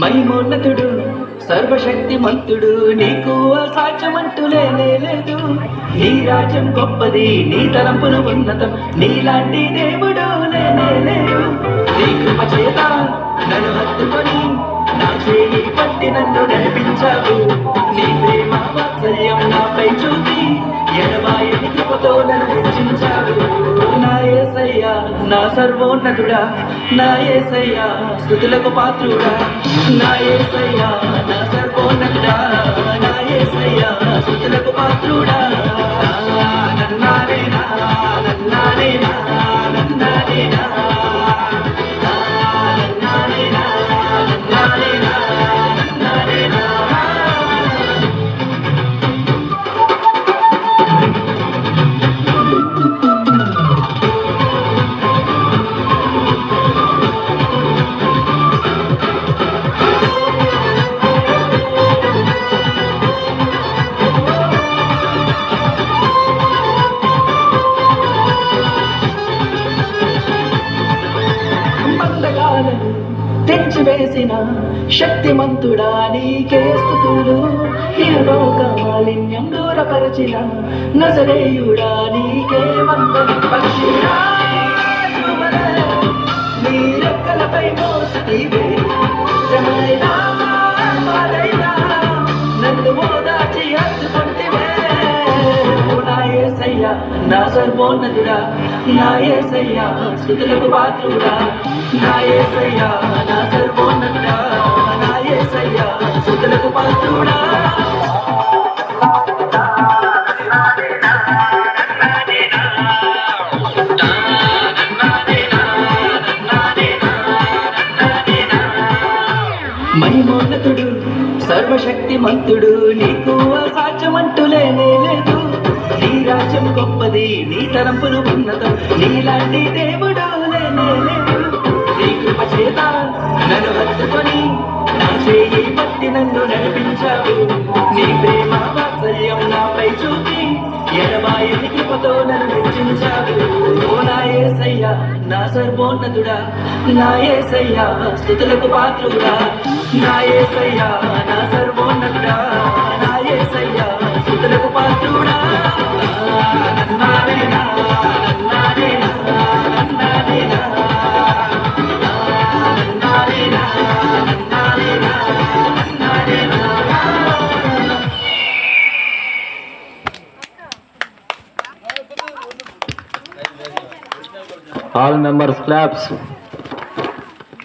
మహిమోన్నతుడు సర్వశక్తిమంతుడు నీకు అసాధ్యమంటూ లేదు. నీ రాజ్యం గొప్పది, నీ తలంపులు ఉన్నతం, నీలాంటి దేవుడు లేడు. నీ కృప చేత నన్ను హత్తుకొని నా చేయి పట్టి నన్ను నడిపించావు. నీ ప్రేమ వాత్సల్యం నాపై చూపి ఎడబాయని కృపతో నన్ను హెచ్చించావు. నా యేసయ్యా నా సర్వోన్నతుడా, నా యేసయ్యా స్తుతులకు పాత్రుడా, నా యేసయ్యా నా సర్వోన్నతుడా, నా యేసయ్యా స్తుతులకు పాత్రుడా. నన్నానేనా నన్నానేనా నన్నానేనా నన్నానేనా నన్నానేనా నన్నానేనా. తెంచివేసిన శక్తిమంతుడా నీకే స్తుతులు. ఇహలోక మాలిన్యం దూరపరచిన నజరేయుడా నీకే వందనం. పక్షిరా నీ రెక్కలపై మోసితివే, శ్రమైనా బాధైనా నన్ను ఓదార్చి హత్తుకొంటివే. నా యేసయ్యా నా సర్వోన్నతుడా, నా యేసయ్యా స్తుతులకు పాత్రుడా, నా యేసయ్యా నా సర్వోన్నతుడా, నా యేసయ్యా స్తుతులకు పాత్రుడా. మహిమోన్నతుడు సర్వశక్తిమంతుడు నీకు అసాధ్యమంటూ లేదు. నీ రాజ్యం గొప్పది, నీ తలంపులు ఉన్నతం, నీలాంటి దేవుడు లేడు. నీ కృప చేత నన్ను హత్తుకొని నా చేయి పట్టి నన్ను నడిపించావు. నీ ప్రేమ వాత్సల్యం నాపై చూపి ఎడబాయని కృపతో నన్ను హెచ్చించావు. ఓ నా యేసయ్యా నా సర్వోన్నతుడా, నా యేసయ్యా స్తుతులకు పాత్రుడా, నా యేసయ్యా నా సర్వోన్నతుడా, నా యేసయ్యా స్తుతులకు పాత్రుడా. నన్నానేనా నన్నానేనా నన్నానేనా నన్నానేనా నన్నానేనా నన్నానేనా. All members claps.